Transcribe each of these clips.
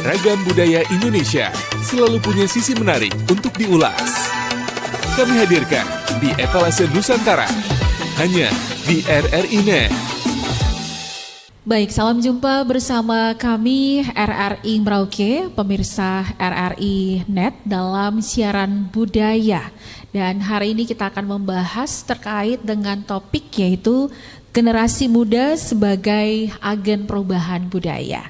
Ragam budaya Indonesia selalu punya sisi menarik untuk diulas. Kami hadirkan di Etalase Nusantara, hanya di RRI Net. Baik, salam jumpa bersama kami RRI Merauke, pemirsa RRI Net dalam siaran budaya. Dan hari ini kita akan membahas terkait dengan topik yaitu generasi muda sebagai agen perubahan budaya.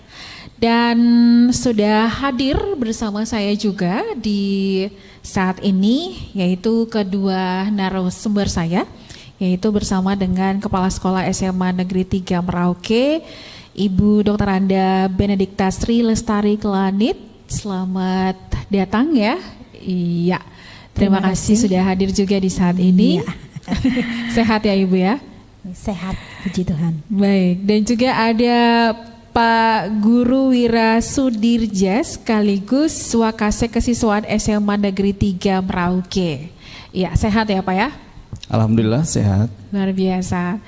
Dan sudah hadir bersama saya juga di saat ini yaitu kedua narasumber saya, yaitu bersama dengan Kepala Sekolah SMA Negeri 3 Merauke, Ibu Dr. Anda Benedikta Sri Lestari Kelanit. Selamat datang ya. Iya, terima kasih sudah hadir juga di saat ini. Iya. Sehat ya Ibu ya? Sehat, puji Tuhan. Baik, dan juga ada Pak Guru Wira Sudirja sekaligus Wakasek Kesiswaan SMA Negeri 3 Merauke. Iya, sehat ya Pak ya? Alhamdulillah sehat. Luar biasa.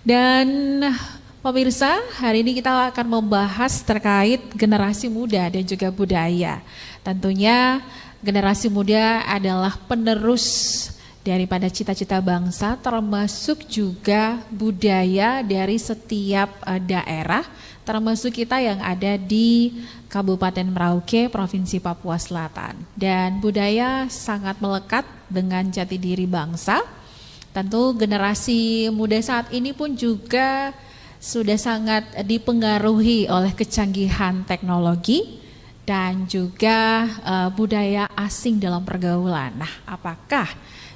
Dan pemirsa, hari ini kita akan membahas terkait generasi muda dan juga budaya. Tentunya generasi muda adalah penerus daripada cita-cita bangsa, termasuk juga budaya dari setiap daerah, termasuk kita yang ada di Kabupaten Merauke, Provinsi Papua Selatan. Dan budaya sangat melekat dengan jati diri bangsa. Tentu generasi muda saat ini pun juga sudah sangat dipengaruhi oleh kecanggihan teknologi dan juga budaya asing dalam pergaulan. Nah, apakah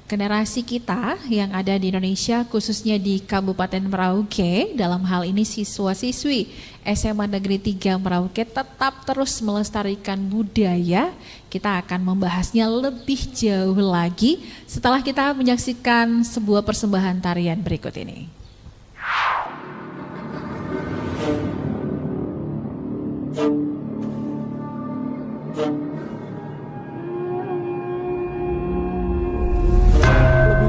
generasi kita yang ada di Indonesia, khususnya di Kabupaten Merauke, dalam hal ini siswa-siswi SMA Negeri 3 Merauke tetap terus melestarikan budaya? Kita akan membahasnya lebih jauh lagi setelah kita menyaksikan sebuah persembahan tarian berikut ini.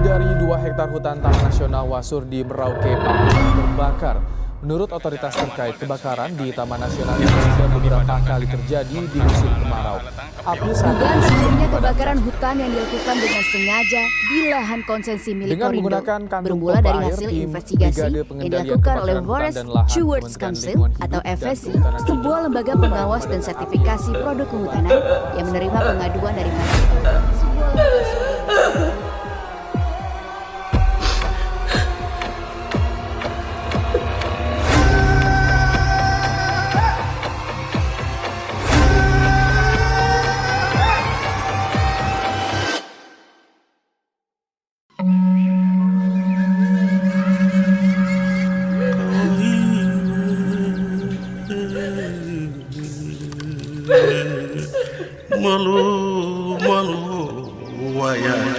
Dari 2 hektar hutan Taman Nasional Wasur di Merauke, Papua terbakar. Menurut otoritas terkait, kebakaran di Taman Nasional ini sudah beberapa kali terjadi di musim kemarau. Api saat dugaan sebelumnya kebakaran hutan yang dilakukan dengan sengaja di lahan konsesi milik dengan Korindo menggunakan kantung bermula pompa dari air, hasil tim investigasi Brigade yang Pengendalian dilakukan oleh Kebakaran Forest Hutan dan Lahan Stewards Kementerian Council Lingkungan Hidup atau dan FSC, Kehutanan sebuah lembaga pengawas dan sertifikasi produk kehutanan yang menerima pengaduan dari masyarakat. Sebuah lembaga malu wayang.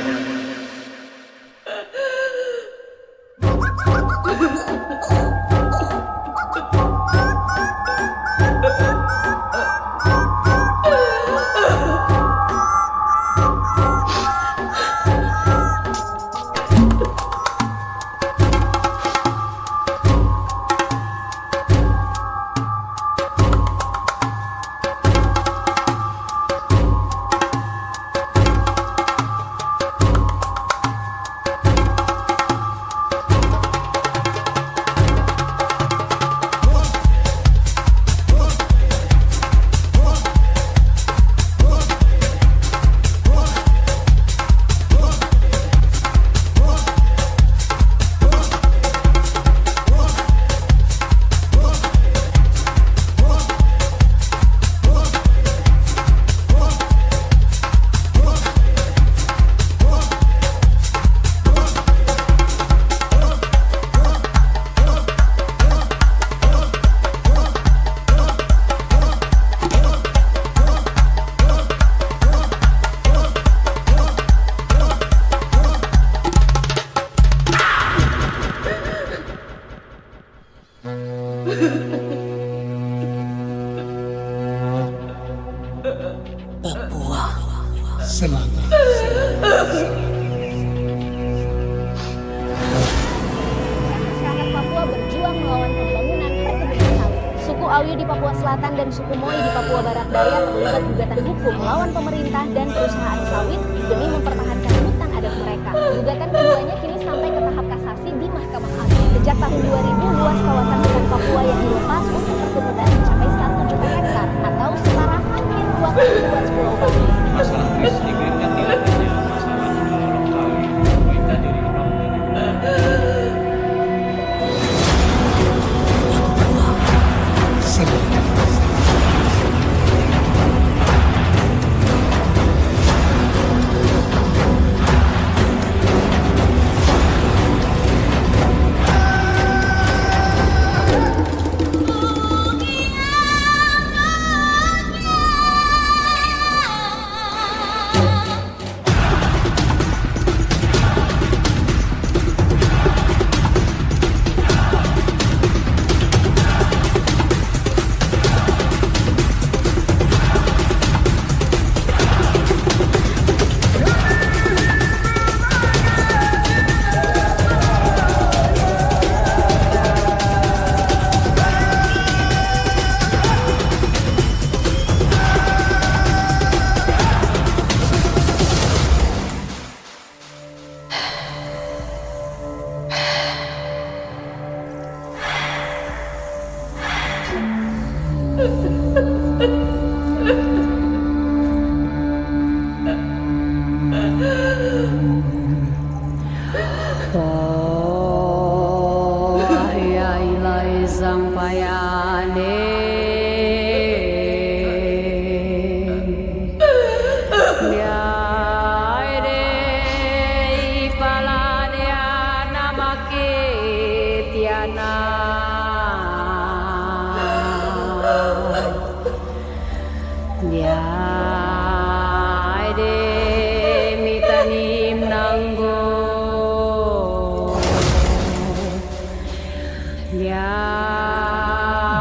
Selatan. Masyarakat Papua berjuang melawan pembangunan perkebunan sawit. Suku Awi di Papua Selatan dan suku Moi di Papua Barat Daya terlibat gugatan hukum melawan pemerintah dan perusahaan sawit demi mempertahankan hutan adat mereka. Gugatan keduanya kini sampai ke tahap kasasi di Mahkamah Agung. Sejak tahun 2000, luas kawasan hutan Papua yang dilepas untuk perkebunan mencapai 1 juta hektar atau setara hampir 2 kali luas Pulau Bali. Masalah listrik kan tidak hanya masalah lokal, kita diri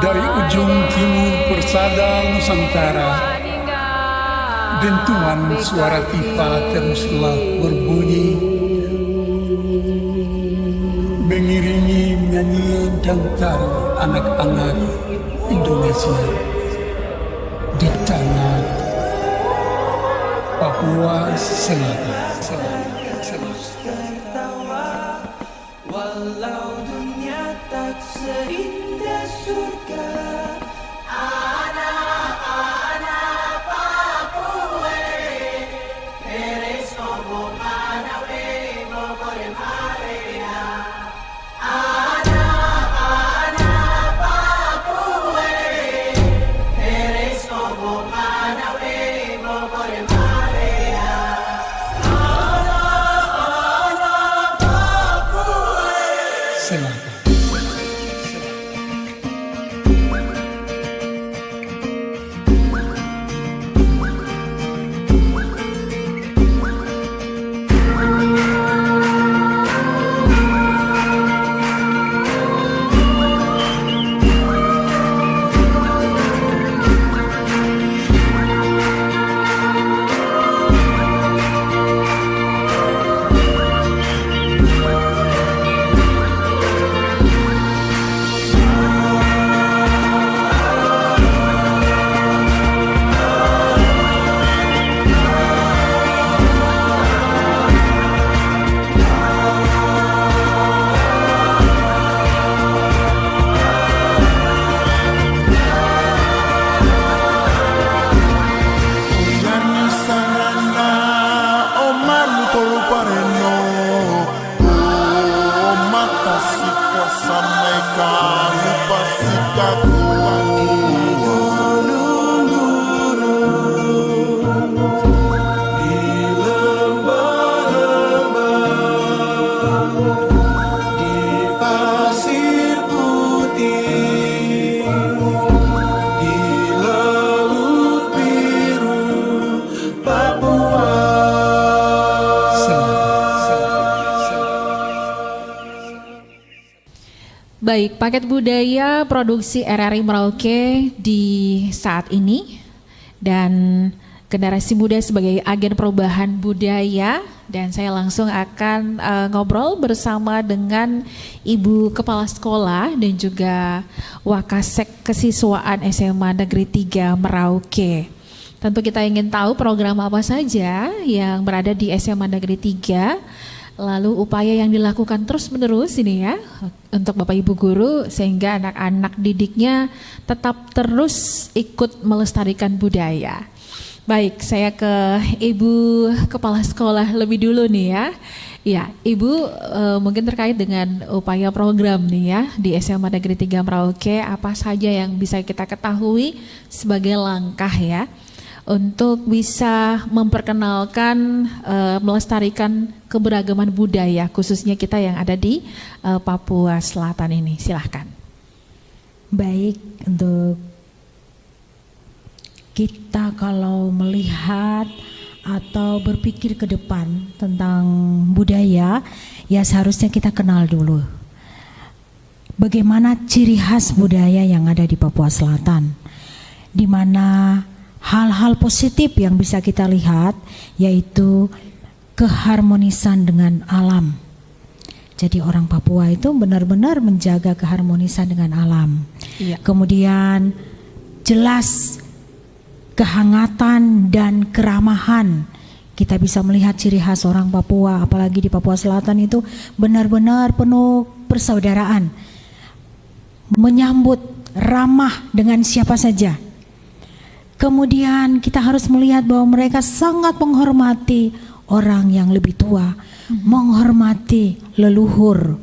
Dari ujung timur persada Nusantara, dentuman suara tifa teruslah berbunyi, mengiringi nyanyian dantar anak-anak Indonesia di tanah Papua Selatan. Walau dunia tak seindah surga, anak-anak Papua, eres como Manawe, Bogor Maria. Anak-anak Papua, eres como Manawe, Bogor Maria. Anak-anak Papua. Selatan. Baik, paket budaya produksi RRI Merauke di saat ini, dan generasi muda sebagai agen perubahan budaya, dan saya langsung akan ngobrol bersama dengan Ibu Kepala Sekolah dan juga Wakasek Kesiswaan SMA Negeri 3 Merauke. Tentu kita ingin tahu program apa saja yang berada di SMA Negeri 3, lalu upaya yang dilakukan terus-menerus ini ya untuk Bapak Ibu guru sehingga anak-anak didiknya tetap terus ikut melestarikan budaya. Baik, saya ke Ibu Kepala Sekolah lebih dulu nih ya. Ya, Ibu mungkin terkait dengan upaya program nih ya di SMA Negeri 3 Merauke, apa saja yang bisa kita ketahui sebagai langkah ya untuk bisa memperkenalkan, melestarikan keberagaman budaya khususnya kita yang ada di Papua Selatan ini. Silahkan. Baik, untuk kita kalau melihat atau berpikir ke depan tentang budaya, ya seharusnya kita kenal dulu bagaimana ciri khas budaya yang ada di Papua Selatan, di mana hal-hal positif yang bisa kita lihat yaitu keharmonisan dengan alam. Jadi orang Papua itu benar-benar menjaga keharmonisan dengan alam. Iya. Kemudian jelas kehangatan dan keramahan. Kita bisa melihat ciri khas orang Papua, apalagi di Papua Selatan itu benar-benar penuh persaudaraan, menyambut ramah dengan siapa saja. Kemudian kita harus melihat bahwa mereka sangat menghormati orang yang lebih tua, menghormati leluhur.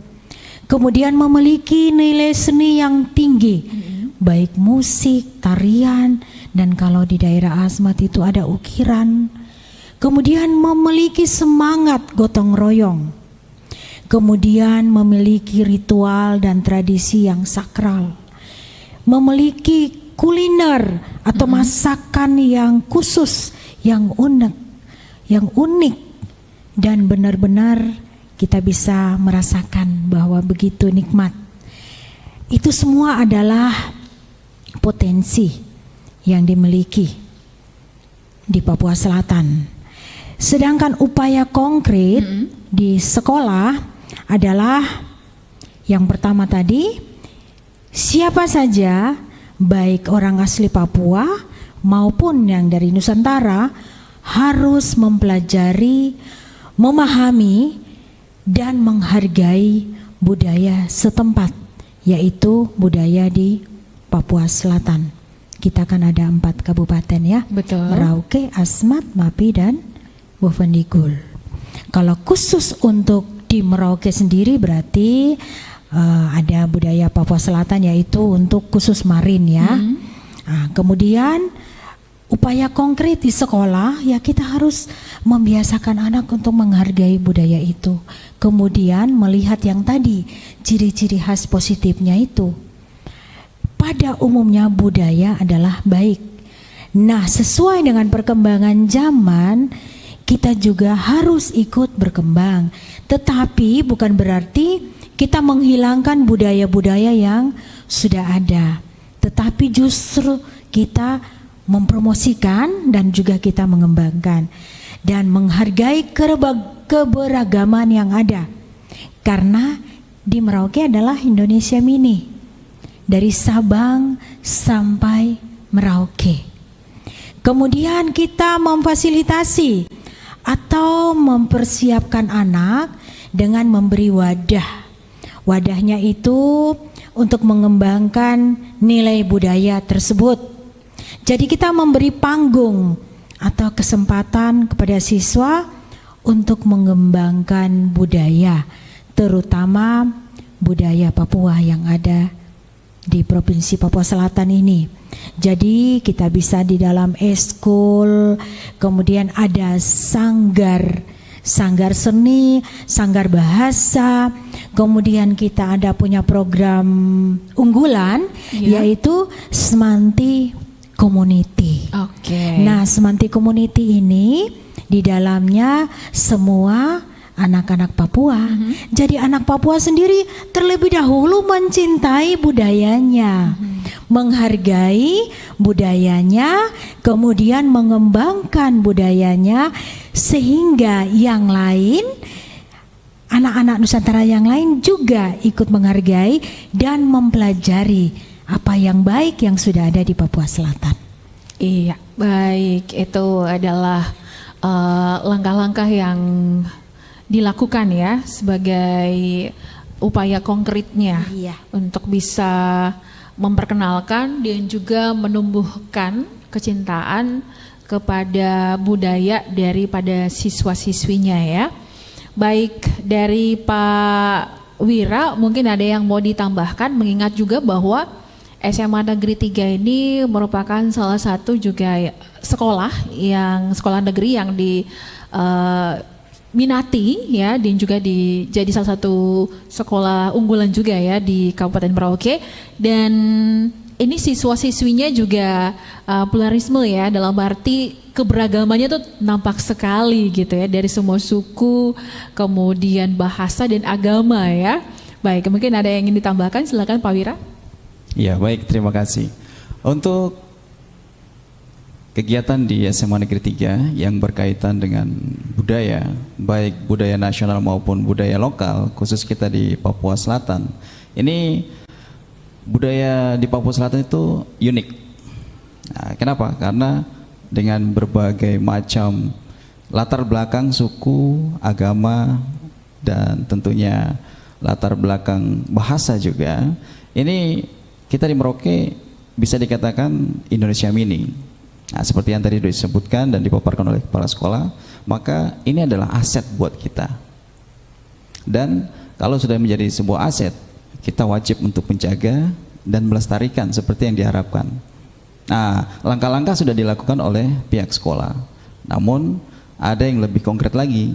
Kemudian memiliki nilai seni yang tinggi, baik musik, tarian, dan kalau di daerah Asmat itu ada ukiran. Kemudian memiliki semangat gotong royong. Kemudian memiliki ritual dan tradisi yang sakral. Memiliki kuliner atau masakan yang khusus, yang unik, dan benar-benar kita bisa merasakan bahwa begitu nikmat. Itu semua adalah potensi yang dimiliki di Papua Selatan. Sedangkan upaya konkret di sekolah adalah yang pertama tadi, siapa saja baik orang asli Papua maupun yang dari Nusantara harus mempelajari, memahami dan menghargai budaya setempat, yaitu budaya di Papua Selatan. Kita kan ada 4 kabupaten ya. Betul. Merauke, Asmat, Mapi, dan Bovendigul. Kalau khusus untuk di Merauke sendiri berarti ada budaya Papua Selatan yaitu untuk khusus marin ya. Nah, kemudian upaya konkret di sekolah ya kita harus membiasakan anak untuk menghargai budaya itu. Kemudian melihat yang tadi ciri-ciri khas positifnya itu. Pada umumnya budaya adalah baik. Nah, sesuai dengan perkembangan zaman, kita juga harus ikut berkembang. Tetapi bukan berarti kita menghilangkan budaya-budaya yang sudah ada. Tetapi justru kita mempromosikan dan juga kita mengembangkan dan menghargai keberagaman yang ada. Karena di Merauke adalah Indonesia mini. Dari Sabang sampai Merauke. Kemudian kita memfasilitasi atau mempersiapkan anak dengan memberi wadah. Wadahnya itu untuk mengembangkan nilai budaya tersebut. Jadi kita memberi panggung atau kesempatan kepada siswa untuk mengembangkan budaya, terutama budaya Papua yang ada di Provinsi Papua Selatan ini. Jadi kita bisa di dalam eskul, kemudian ada sanggar seni, sanggar bahasa, kemudian kita ada punya program unggulan yaitu Semanti Community. Oke. Nah, Semanti Community ini di dalamnya semua anak-anak Papua. Jadi anak Papua sendiri terlebih dahulu mencintai budayanya, menghargai budayanya, kemudian mengembangkan budayanya, sehingga yang lain, anak-anak Nusantara yang lain juga ikut menghargai dan mempelajari apa yang baik yang sudah ada di Papua Selatan. Iya, baik. Itu adalah langkah-langkah yang dilakukan ya sebagai upaya konkretnya untuk bisa memperkenalkan dan juga menumbuhkan kecintaan kepada budaya daripada siswa-siswinya ya. Baik, dari Pak Wira mungkin ada yang mau ditambahkan, mengingat juga bahwa SMA Negeri 3 ini merupakan salah satu juga sekolah negeri yang diminati ya, dan juga jadi salah satu sekolah unggulan juga ya di Kabupaten Merauke. Dan ini siswa-siswinya juga pluralisme ya, dalam arti keberagamannya tuh nampak sekali gitu ya, dari semua suku, kemudian bahasa dan agama ya. Baik, mungkin ada yang ingin ditambahkan, silakan Pak Wira. Ya, baik, terima kasih. Untuk kegiatan di SMA Negeri 3 yang berkaitan dengan budaya, baik budaya nasional maupun budaya lokal, khusus kita di Papua Selatan, ini budaya di Papua Selatan itu unik. Nah, kenapa? Karena dengan berbagai macam latar belakang suku, agama, dan tentunya latar belakang bahasa juga, ini kita di Merauke bisa dikatakan Indonesia Mini. Nah, seperti yang tadi disebutkan dan dipaparkan oleh kepala sekolah, maka ini adalah aset buat kita. Dan kalau sudah menjadi sebuah aset, kita wajib untuk menjaga dan melestarikan seperti yang diharapkan. Nah, langkah-langkah sudah dilakukan oleh pihak sekolah. Namun ada yang lebih konkret lagi.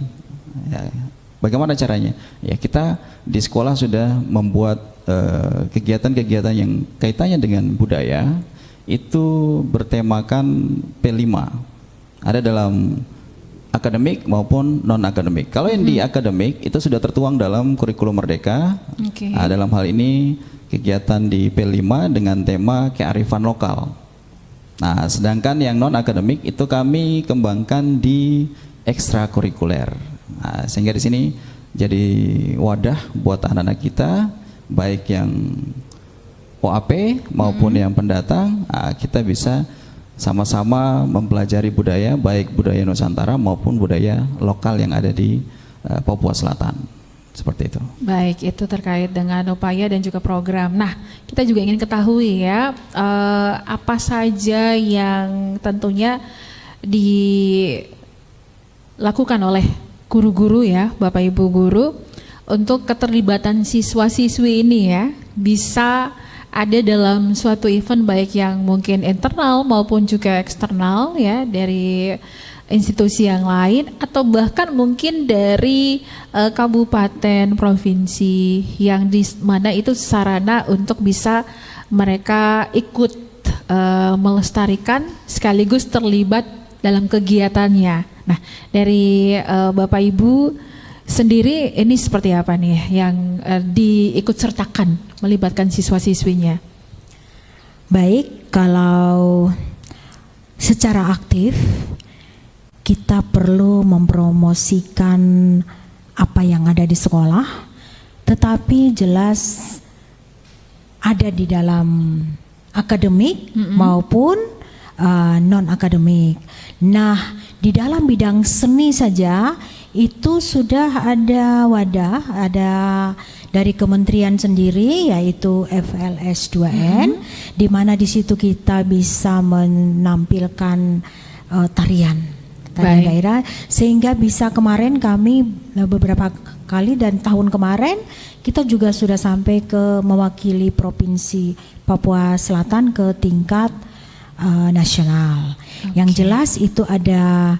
Ya, bagaimana caranya? Ya, kita di sekolah sudah membuat kegiatan-kegiatan yang kaitannya dengan budaya, itu bertemakan P5. Ada dalam akademik maupun non-akademik. Kalau yang di akademik itu sudah tertuang dalam kurikulum Merdeka. Nah, dalam hal ini kegiatan di P5 dengan tema kearifan lokal. Nah, sedangkan yang non-akademik itu kami kembangkan di ekstrakurikuler. Nah, sehingga di sini jadi wadah buat anak-anak kita, baik yang OAP maupun yang pendatang, kita bisa sama-sama mempelajari budaya, baik budaya Nusantara maupun budaya lokal yang ada di Papua Selatan. Seperti itu. Baik, itu terkait dengan upaya dan juga program. Nah, kita juga ingin ketahui ya, apa saja yang tentunya dilakukan oleh guru-guru ya, Bapak Ibu guru, untuk keterlibatan siswa-siswi ini ya, bisa ada dalam suatu event baik yang mungkin internal maupun juga eksternal ya, dari institusi yang lain atau bahkan mungkin dari kabupaten, provinsi, yang di mana itu sarana untuk bisa mereka ikut melestarikan sekaligus terlibat dalam kegiatannya. Nah, dari Bapak Ibu sendiri ini seperti apa nih yang diikut sertakan melibatkan siswa-siswinya? Baik, kalau secara aktif kita perlu mempromosikan apa yang ada di sekolah, tetapi jelas ada di dalam akademik maupun non-akademik. Nah, di dalam bidang seni saja itu sudah ada wadah, ada dari kementerian sendiri yaitu FLS 2N, di mana di situ kita bisa menampilkan tarian daerah, sehingga bisa kemarin kami beberapa kali dan tahun kemarin kita juga sudah sampai ke mewakili provinsi Papua Selatan ke tingkat nasional. Yang jelas itu ada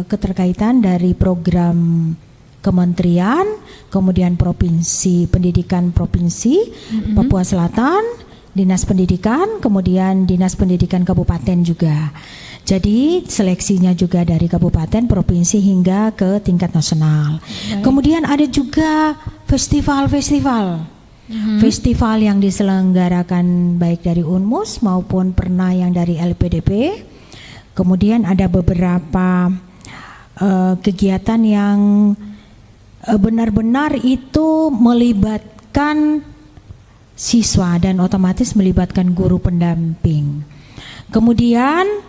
keterkaitan dari program kementerian, kemudian provinsi, pendidikan provinsi Papua Selatan, dinas pendidikan, kemudian dinas pendidikan kabupaten juga. Jadi seleksinya juga dari kabupaten, provinsi hingga ke tingkat nasional. Kemudian ada juga festival-festival. Festival yang diselenggarakan baik dari UNMUS maupun pernah yang dari LPDP. Kemudian ada beberapa kegiatan yang benar-benar itu melibatkan siswa dan otomatis melibatkan guru pendamping. Kemudian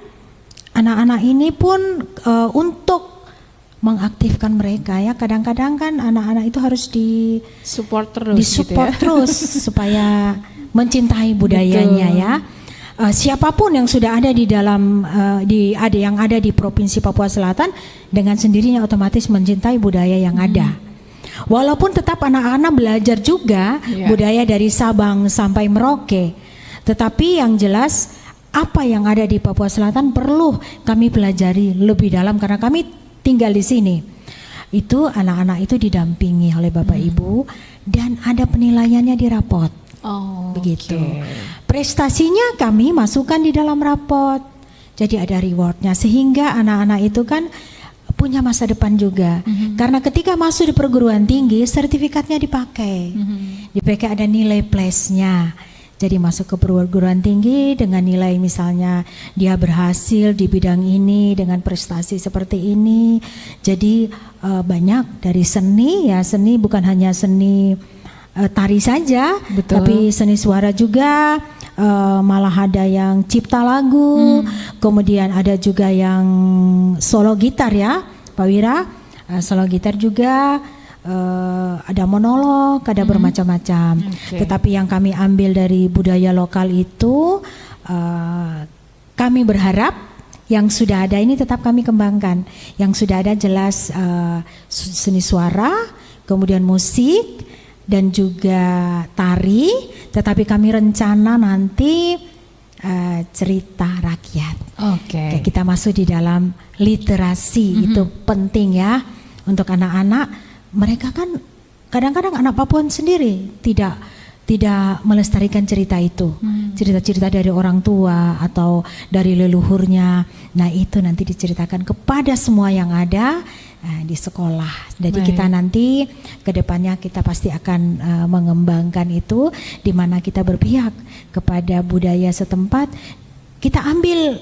anak-anak ini pun untuk mengaktifkan mereka ya, kadang-kadang kan anak-anak itu harus support terus, disupport terus supaya mencintai budayanya ya. Siapapun yang sudah ada di dalam yang ada di Provinsi Papua Selatan dengan sendirinya otomatis mencintai budaya yang ada. Walaupun tetap anak-anak belajar juga budaya dari Sabang sampai Merauke, tetapi yang jelas apa yang ada di Papua Selatan perlu kami pelajari lebih dalam karena kami tinggal di sini. Itu anak-anak itu didampingi oleh Bapak Ibu dan ada penilaiannya di rapot. Begitu. Prestasinya kami masukkan di dalam rapot. Jadi ada rewardnya sehingga anak-anak itu kan punya masa depan juga. Karena ketika masuk di perguruan tinggi sertifikatnya dipakai. Dipakai ada nilai plus-nya. Jadi masuk ke perguruan tinggi dengan nilai misalnya dia berhasil di bidang ini dengan prestasi seperti ini. Jadi banyak dari seni ya, seni bukan hanya seni tari saja, tapi seni suara juga, malah ada yang cipta lagu, kemudian ada juga yang solo gitar ya Pak Wira, solo gitar juga. Ada monolog, ada bermacam-macam. Tetapi yang kami ambil dari budaya lokal itu kami berharap yang sudah ada ini tetap kami kembangkan. Yang sudah ada jelas seni suara, kemudian musik dan juga tari. Tetapi kami rencana nanti cerita rakyat. Kayak kita masuk di dalam literasi itu penting ya untuk anak-anak. Mereka kan kadang-kadang anak Papua sendiri tidak melestarikan cerita itu, cerita-cerita dari orang tua atau dari leluhurnya. Nah itu nanti diceritakan kepada semua yang ada di sekolah. Jadi kita nanti ke depannya kita pasti akan mengembangkan itu, di mana kita berpihak kepada budaya setempat. Kita ambil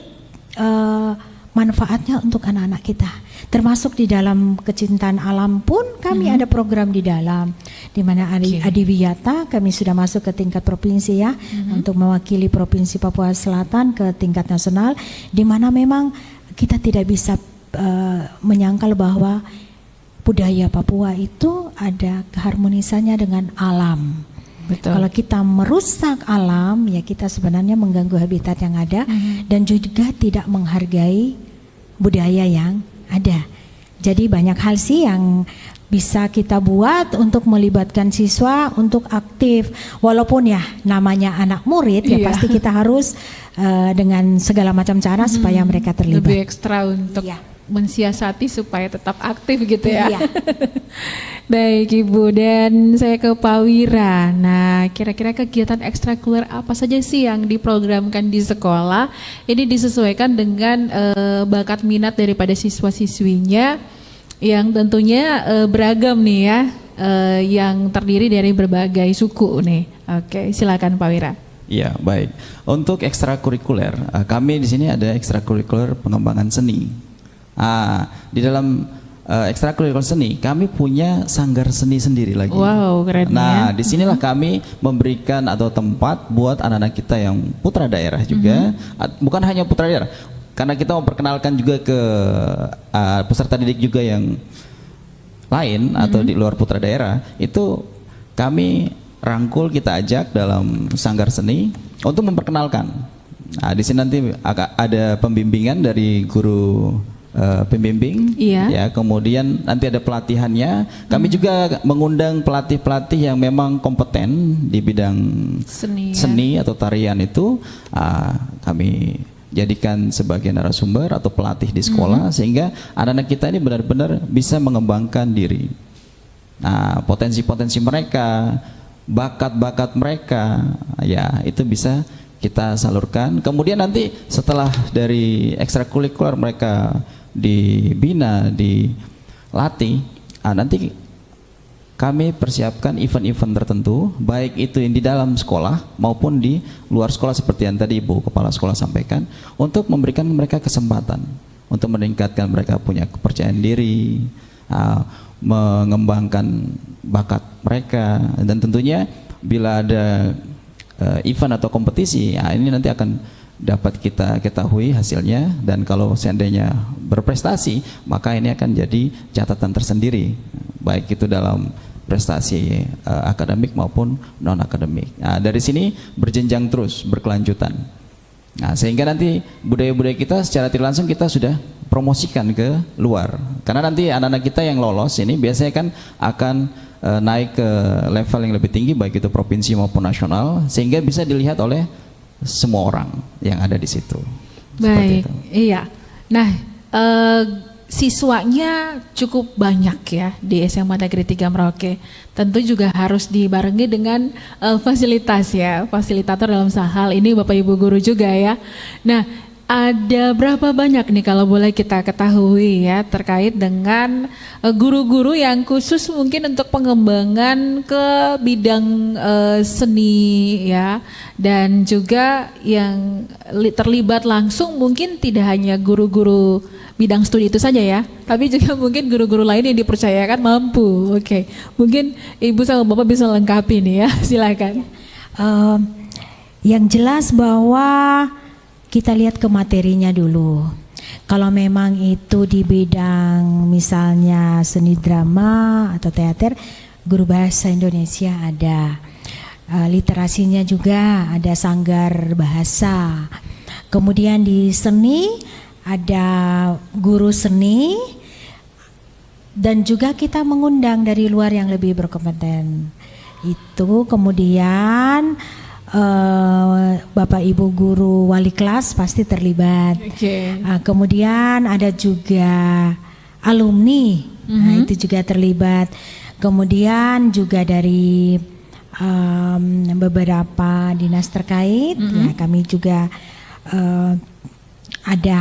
manfaatnya untuk anak-anak kita. Termasuk di dalam kecintaan alam pun kami ada program di dalam, di mana Adiwiyata kami sudah masuk ke tingkat provinsi ya, untuk mewakili Provinsi Papua Selatan ke tingkat nasional, di mana memang kita tidak bisa menyangkal bahwa budaya Papua itu ada keharmonisannya dengan alam. Kalau kita merusak alam ya kita sebenarnya mengganggu habitat yang ada dan juga tidak menghargai budaya yang ada. Jadi banyak hal sih yang bisa kita buat untuk melibatkan siswa untuk aktif. Walaupun ya namanya anak murid ya pasti kita harus dengan segala macam cara supaya mereka terlibat. Lebih ekstra untuk mensiasati supaya tetap aktif gitu ya. Baik Ibu, dan saya ke Pak Wira. Nah, kira-kira kegiatan ekstrakurikuler apa saja sih yang diprogramkan di sekolah? Ini disesuaikan dengan bakat minat daripada siswa-siswinya yang tentunya beragam nih ya, yang terdiri dari berbagai suku nih. Oke, silakan Pak Wira. Iya, baik. Untuk ekstrakurikuler, kami di sini ada ekstrakurikuler pengembangan seni. Di dalam ekstrakurikuler seni, kami punya sanggar seni sendiri lagi. Wow, keren. Nah, disinilah kami memberikan atau tempat buat anak-anak kita yang putra daerah juga, bukan hanya putra daerah, karena kita memperkenalkan juga ke peserta didik juga yang lain atau di luar putra daerah. Itu kami rangkul, kita ajak dalam sanggar seni untuk memperkenalkan. Nah, di sini nanti ada pembimbingan dari guru pembimbing, ya, kemudian nanti ada pelatihannya. Kami juga mengundang pelatih-pelatih yang memang kompeten di bidang seni atau tarian itu. Kami jadikan sebagai narasumber atau pelatih di sekolah, sehingga anak-anak kita ini benar-benar bisa mengembangkan diri. Nah, potensi-potensi mereka, bakat-bakat mereka, ya itu bisa kita salurkan. Kemudian nanti setelah dari ekstrakurikuler mereka dibina, dilatih, nanti kami persiapkan event-event tertentu, baik itu yang di dalam sekolah maupun di luar sekolah seperti yang tadi Ibu Kepala Sekolah sampaikan, untuk memberikan mereka kesempatan untuk meningkatkan mereka punya kepercayaan diri, mengembangkan bakat mereka, dan tentunya bila ada event atau kompetisi, ini nanti akan dapat kita ketahui hasilnya, dan kalau seandainya berprestasi maka ini akan jadi catatan tersendiri, baik itu dalam prestasi akademik maupun non akademik. Nah, dari sini berjenjang terus, berkelanjutan. Nah, sehingga nanti budaya-budaya kita secara tidak langsung kita sudah promosikan ke luar. Karena nanti anak-anak kita yang lolos ini biasanya kan akan naik ke level yang lebih tinggi, baik itu provinsi maupun nasional, sehingga bisa dilihat oleh semua orang yang ada di situ. Baik, iya. Nah, siswanya cukup banyak ya di SMA Negeri 3 Merauke. Tentu juga harus dibarengi dengan fasilitas ya, fasilitator dalam hal ini Bapak Ibu guru juga ya. Nah, ada berapa banyak nih kalau boleh kita ketahui ya terkait dengan guru-guru yang khusus mungkin untuk pengembangan ke bidang seni ya, dan juga yang terlibat langsung mungkin tidak hanya guru-guru bidang studi itu saja ya, tapi juga mungkin guru-guru lain yang dipercayakan mampu. Oke, mungkin Ibu sama Bapak bisa lengkapi nih ya, silakan. Yang jelas bahwa kita lihat ke materinya dulu. Kalau memang itu di bidang misalnya seni drama atau teater, guru bahasa Indonesia ada. Literasinya juga ada sanggar bahasa. Kemudian di seni ada guru seni, dan juga kita mengundang dari luar yang lebih berkompeten. Itu kemudian Bapak Ibu guru wali kelas pasti terlibat. Kemudian ada juga alumni, nah itu juga terlibat. Kemudian juga dari beberapa dinas terkait, ya kami juga ada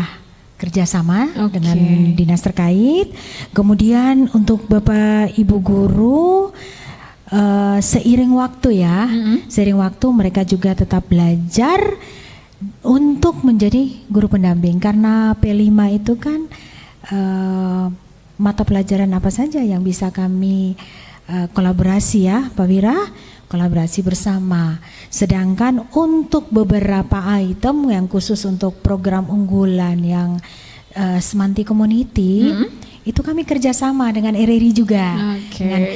kerjasama dengan dinas terkait. Kemudian untuk Bapak Ibu guru, seiring waktu ya, seiring waktu mereka juga tetap belajar untuk menjadi guru pendamping, karena P5 itu kan mata pelajaran apa saja yang bisa kami kolaborasi ya Pak Wira, kolaborasi bersama. Sedangkan untuk beberapa item yang khusus untuk program unggulan yang Semanti Community, itu kami kerjasama dengan RRI juga.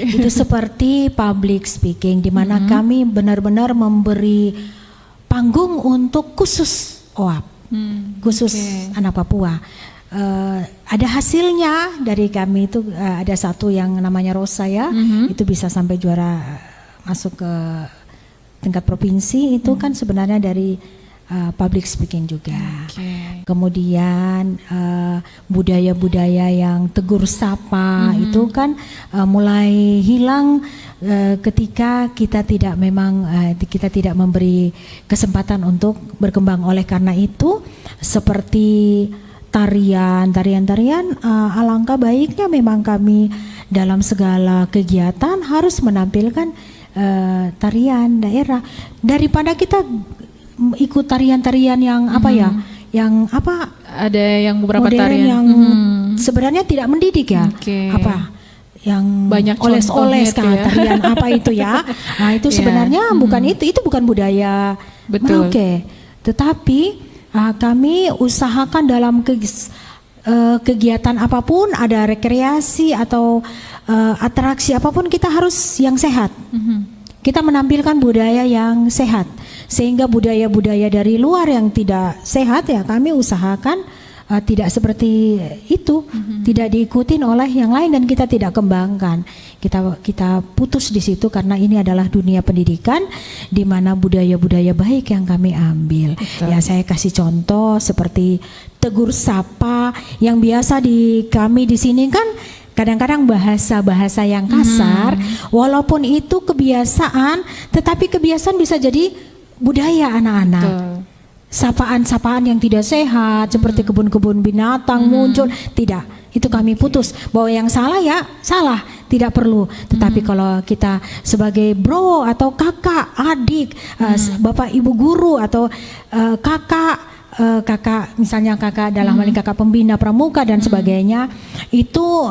Itu seperti public speaking, di mana kami benar-benar memberi panggung untuk khusus OAP, khusus anak Papua. Ada hasilnya dari kami itu, ada satu yang namanya Rosa ya, itu bisa sampai juara masuk ke tingkat provinsi, itu kan sebenarnya dari public speaking juga. Kemudian budaya-budaya yang tegur sapa itu kan mulai hilang ketika kita tidak memberi kesempatan untuk berkembang. Oleh karena itu, seperti tarian, alangkah baiknya memang kami dalam segala kegiatan harus menampilkan tarian daerah, daripada kita ikut tarian-tarian yang apa ya, yang apa, ada yang beberapa modern tarian yang sebenarnya tidak mendidik ya, apa yang banyak oles-oles kan ya. tarian apa itu ya. Nah itu sebenarnya bukan itu bukan budaya Merauke. Tetapi kami usahakan dalam kegiatan apapun, ada rekreasi atau atraksi apapun, kita harus yang sehat. Kita menampilkan budaya yang sehat, sehingga budaya-budaya dari luar yang tidak sehat ya kami usahakan tidak seperti itu, tidak diikutin oleh yang lain dan kita tidak kembangkan. Kita putus di situ, karena ini adalah dunia pendidikan di mana budaya-budaya baik yang kami ambil. Ya saya kasih contoh seperti tegur sapa yang biasa kami di sini kan kadang-kadang bahasa-bahasa yang kasar, walaupun itu kebiasaan, tetapi kebiasaan bisa jadi budaya anak-anak. Betul. Sapaan-sapaan yang tidak sehat seperti kebun-kebun binatang muncul, tidak. Itu kami putus bahwa yang salah ya salah, tidak perlu. Tetapi kalau kita sebagai bro atau kakak, adik, bapak ibu guru atau kakak misalnya kakak dalam hal ini kakak pembina pramuka dan sebagainya, itu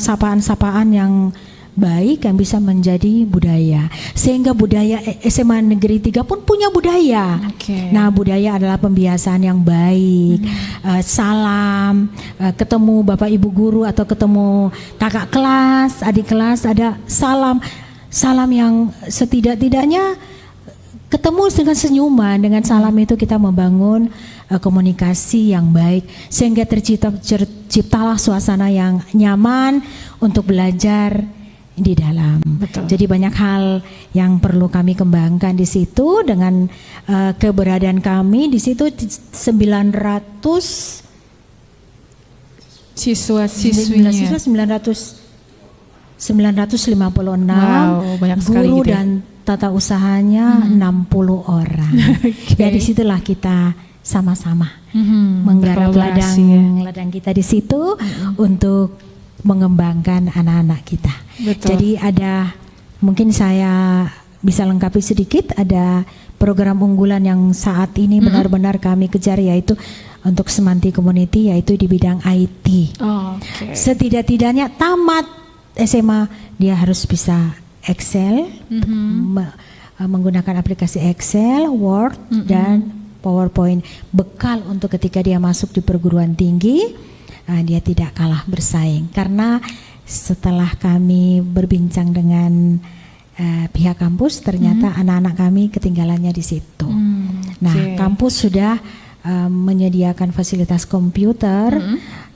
sapaan-sapaan yang baik yang bisa menjadi budaya, sehingga budaya SMA Negeri 3 pun punya budaya. Nah, budaya adalah pembiasaan yang baik, salam, ketemu bapak ibu guru atau ketemu kakak kelas, adik kelas, ada salam yang setidak-tidaknya ketemu dengan senyuman. Dengan salam itu kita membangun komunikasi yang baik, sehingga terciptalah suasana yang nyaman untuk belajar di dalam. Betul. Jadi banyak hal yang perlu kami kembangkan di situ dengan keberadaan kami di situ 900 siswa-siswinya. 956 banyak sekali guru gitu ya. dan tata usahanya 60 orang. Ya disitulah kita sama-sama menggarap ladang kita di situ untuk mengembangkan anak-anak kita. Betul. Jadi ada, mungkin saya bisa lengkapi sedikit, ada program unggulan yang saat ini benar-benar kami kejar, yaitu untuk Semanti Community, yaitu di bidang IT. Setidak-tidaknya tamat SMA dia harus bisa Excel, menggunakan aplikasi Excel, Word, dan PowerPoint, bekal untuk ketika dia masuk di perguruan tinggi dia tidak kalah bersaing. Karena setelah kami berbincang dengan pihak kampus, ternyata anak-anak kami ketinggalannya di situ. Nah, kampus sudah menyediakan fasilitas komputer,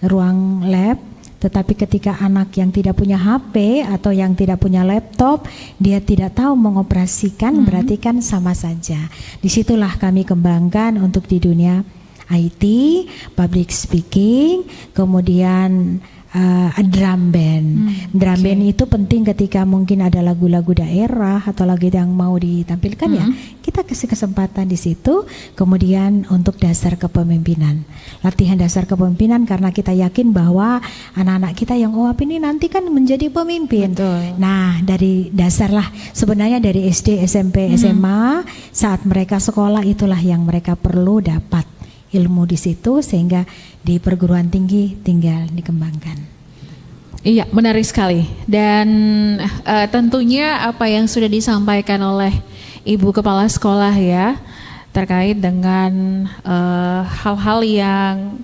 ruang lab, tetapi ketika anak yang tidak punya HP atau yang tidak punya laptop, dia tidak tahu mengoperasikan, berarti kan sama saja. Disitulah kami kembangkan untuk di dunia IT, public speaking, kemudian drum band. Drum band itu penting ketika mungkin ada lagu-lagu daerah atau lagu yang mau ditampilkan, ya kita kasih kesempatan di situ. Kemudian untuk dasar kepemimpinan, latihan dasar kepemimpinan, karena kita yakin bahwa anak-anak kita yang OAP ini nanti kan menjadi pemimpin. Betul. Nah, dari dasar lah sebenarnya, dari SD, SMP, SMA, saat mereka sekolah itulah yang mereka perlu dapat ilmu di situ, sehingga di perguruan tinggi tinggal dikembangkan. Iya, menarik sekali. Dan tentunya apa yang sudah disampaikan oleh Ibu Kepala Sekolah ya, terkait dengan hal-hal yang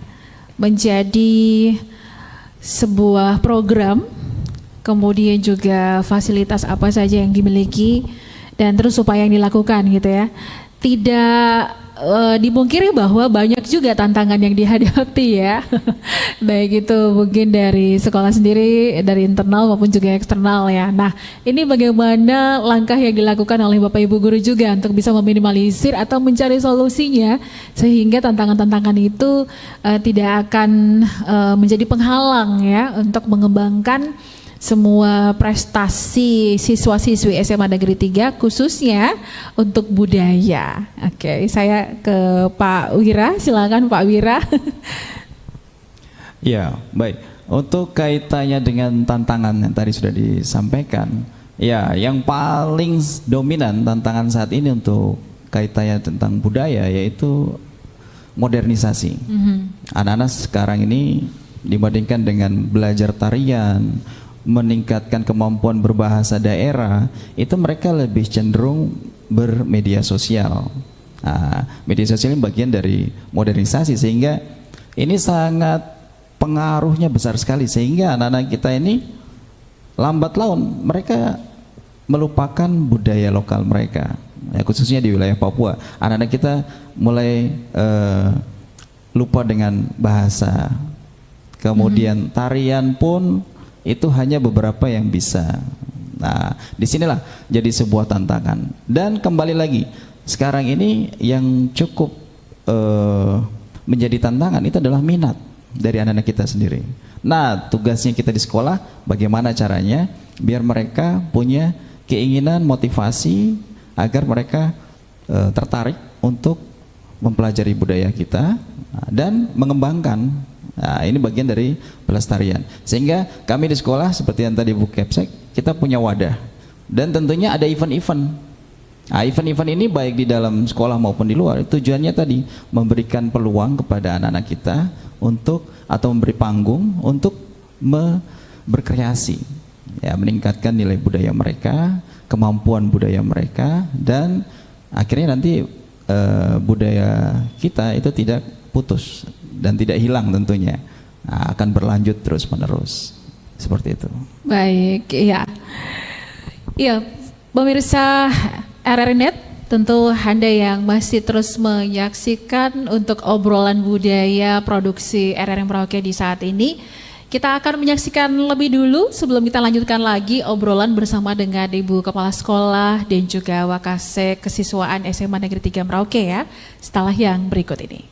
menjadi sebuah program, kemudian juga fasilitas apa saja yang dimiliki, dan terus upaya yang dilakukan gitu ya. Tidak dipungkiri bahwa banyak juga tantangan yang dihadapi ya. Baik itu mungkin dari sekolah sendiri, dari internal maupun juga eksternal ya. Nah, ini bagaimana langkah yang dilakukan oleh Bapak Ibu guru juga untuk bisa meminimalisir atau mencari solusinya, sehingga tantangan-tantangan itu tidak akan menjadi penghalang ya untuk mengembangkan semua prestasi siswa-siswi SMA Negeri 3 khususnya untuk budaya. Oke, saya ke Pak Wira, silakan Pak Wira. Ya, baik. Untuk kaitannya dengan tantangan yang tadi sudah disampaikan, ya, yang paling dominan tantangan saat ini untuk kaitannya tentang budaya yaitu modernisasi. Anak-anak sekarang ini dibandingkan dengan belajar tarian, meningkatkan kemampuan berbahasa daerah, itu mereka lebih cenderung bermedia sosial. Media sosial ini bagian dari modernisasi, sehingga ini sangat pengaruhnya besar sekali, sehingga anak-anak kita ini lambat laun mereka melupakan budaya lokal mereka, ya, khususnya di wilayah Papua. Anak-anak kita mulai lupa dengan bahasa, kemudian tarian pun itu hanya beberapa yang bisa. Nah, disinilah jadi sebuah tantangan. Dan kembali lagi, sekarang ini yang cukup menjadi tantangan itu adalah minat dari anak-anak kita sendiri. Nah, tugasnya kita di sekolah, bagaimana caranya biar mereka punya keinginan, motivasi, agar mereka tertarik untuk mempelajari budaya kita dan mengembangkan. Nah, ini bagian dari pelestarian. Sehingga kami di sekolah seperti yang tadi Bu Kepsek, kita punya wadah. Dan tentunya ada event-event. Nah, event-event ini baik di dalam sekolah maupun di luar, tujuannya tadi memberikan peluang kepada anak-anak kita untuk atau memberi panggung untuk berkreasi, ya, meningkatkan nilai budaya mereka, kemampuan budaya mereka, dan akhirnya nanti budaya kita itu tidak putus dan tidak hilang tentunya, nah, akan berlanjut terus menerus seperti itu. Baik, iya. Iya, pemirsa RRI.net, tentu Anda yang masih terus menyaksikan untuk obrolan budaya produksi RRI Merauke di saat ini. Kita akan menyaksikan lebih dulu sebelum kita lanjutkan lagi obrolan bersama dengan Ibu Kepala Sekolah dan juga Wakasek Kesiswaan SMA Negeri 3 Merauke ya, setelah yang berikut ini.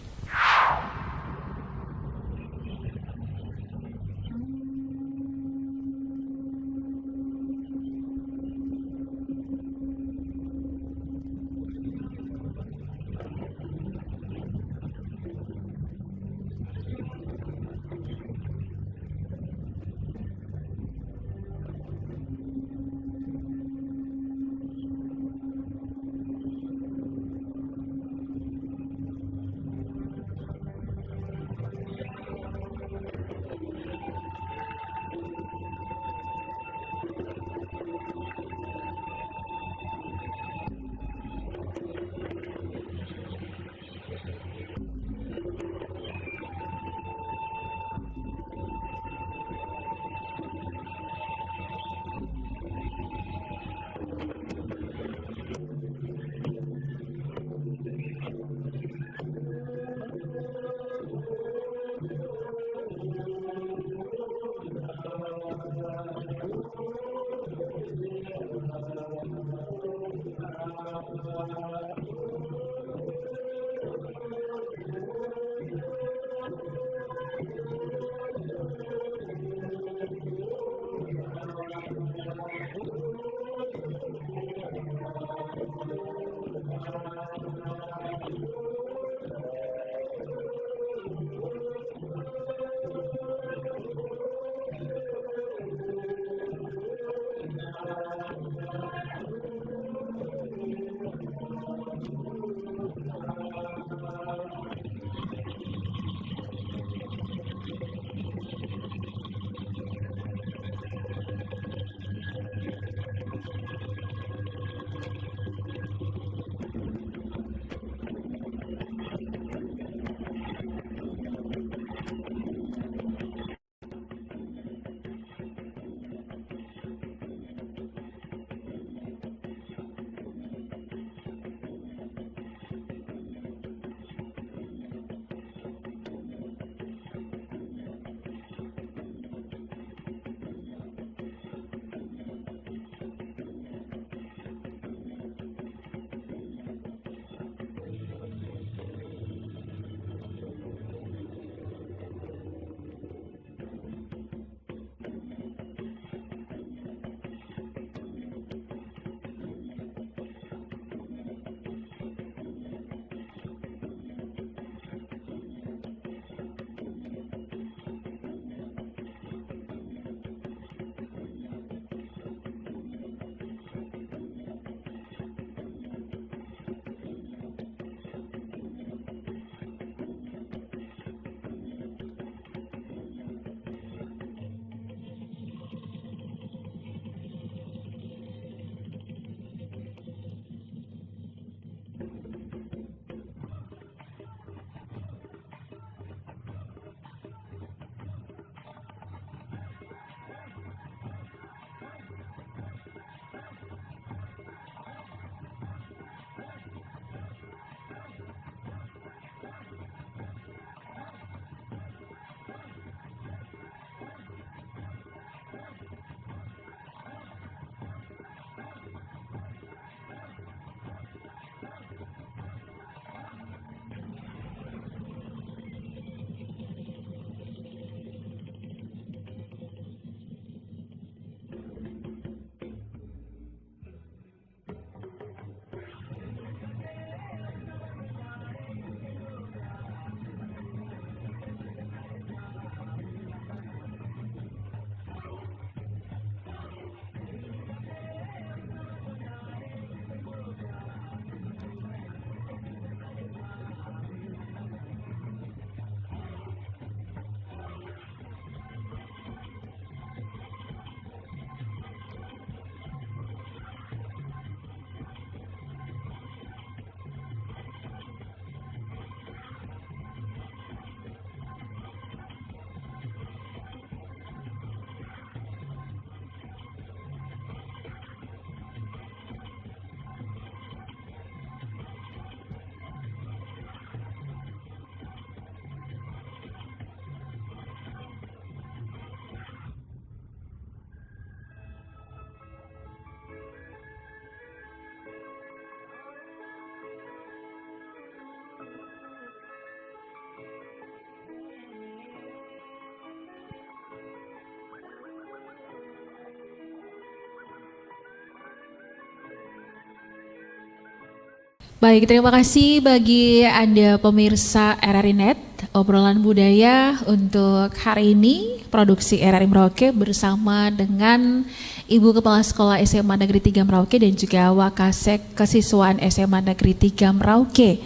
Baik, terima kasih bagi Anda pemirsa RRI Net, obrolan budaya untuk hari ini, produksi RRI Merauke bersama dengan Ibu Kepala Sekolah SMA Negeri 3 Merauke dan juga Wakasek Kesiswaan SMA Negeri 3 Merauke.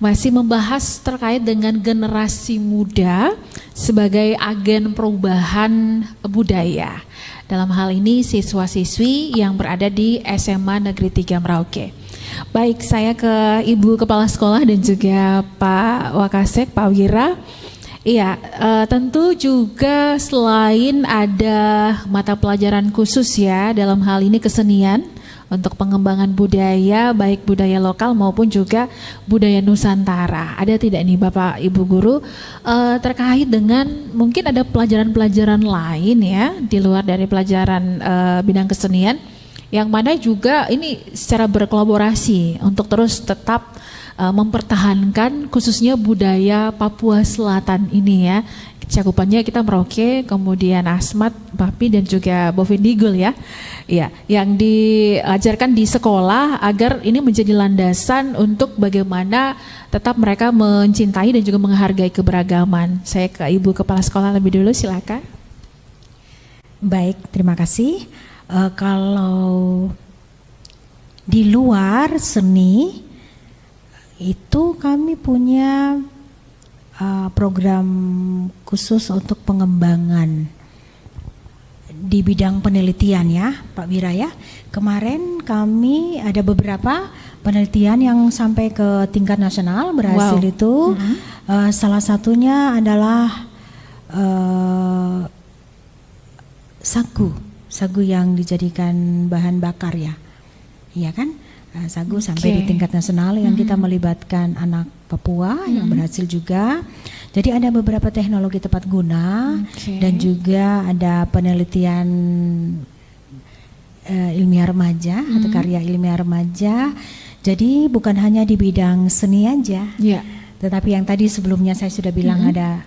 Masih membahas terkait dengan generasi muda sebagai agen perubahan budaya. Dalam hal ini siswa-siswi yang berada di SMA Negeri 3 Merauke. Baik, saya ke Ibu Kepala Sekolah dan juga Pak Wakasek, Pak Wira. Iya, tentu juga selain ada mata pelajaran khusus ya, dalam hal ini kesenian untuk pengembangan budaya, baik budaya lokal maupun juga budaya Nusantara. Ada tidak nih Bapak Ibu Guru terkait dengan mungkin ada pelajaran-pelajaran lain ya, di luar dari pelajaran bidang kesenian, yang mana juga ini secara berkolaborasi untuk terus tetap mempertahankan khususnya budaya Papua Selatan ini ya. Cakupannya kita Merauke, kemudian Asmat, Papi dan juga Bovendigul ya. Iya, yang diajarkan di sekolah agar ini menjadi landasan untuk bagaimana tetap mereka mencintai dan juga menghargai keberagaman. Saya ke Ibu Kepala Sekolah lebih dulu, silakan. Baik, terima kasih. Kalau di luar seni itu kami punya program khusus untuk pengembangan di bidang penelitian ya Pak Wira ya. Kemarin kami ada beberapa penelitian yang sampai ke tingkat nasional berhasil. Wow. Itu salah satunya adalah sagu yang dijadikan bahan bakar ya, iya kan, sagu sampai di tingkat nasional yang kita melibatkan anak Papua yang berhasil juga. Jadi ada beberapa teknologi tepat guna dan juga ada penelitian ilmiah remaja atau karya ilmiah remaja. Jadi bukan hanya di bidang seni aja, tetapi yang tadi sebelumnya saya sudah bilang ada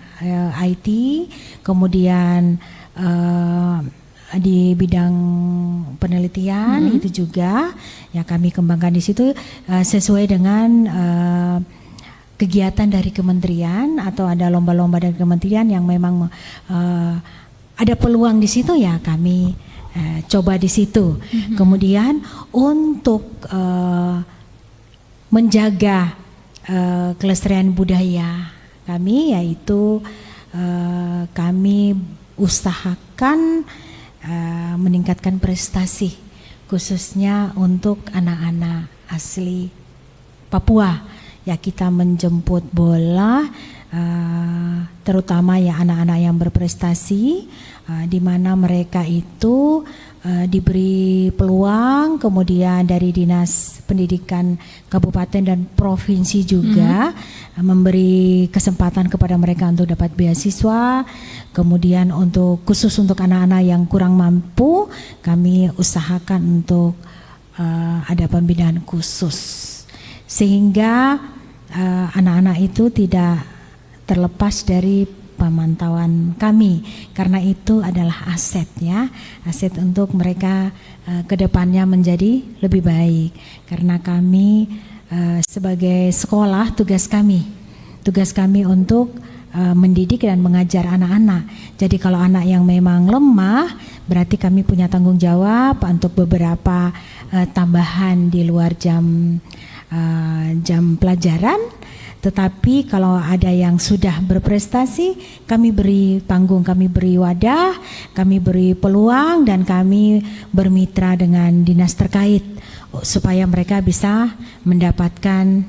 IT, kemudian di bidang penelitian itu juga ya kami kembangkan di situ sesuai dengan kegiatan dari kementerian atau ada lomba-lomba dari kementerian yang memang ada peluang di situ ya kami coba di situ. Kemudian untuk menjaga kelestarian budaya kami yaitu kami usahakan meningkatkan prestasi khususnya untuk anak-anak asli Papua ya, kita menjemput bola terutama ya anak-anak yang berprestasi di mana mereka itu diberi peluang, kemudian dari Dinas Pendidikan Kabupaten dan Provinsi juga memberi kesempatan kepada mereka untuk dapat beasiswa. Kemudian untuk khusus untuk anak-anak yang kurang mampu, kami usahakan untuk ada pembinaan khusus sehingga anak-anak itu tidak terlepas dari pemantauan kami, karena itu adalah aset ya, aset untuk mereka kedepannya menjadi lebih baik. Karena kami sebagai sekolah tugas kami untuk mendidik dan mengajar anak-anak. Jadi kalau anak yang memang lemah, berarti kami punya tanggung jawab untuk beberapa tambahan di luar jam pelajaran. Tetapi kalau ada yang sudah berprestasi, kami beri panggung, kami beri wadah, kami beri peluang, dan kami bermitra dengan dinas terkait supaya mereka bisa mendapatkan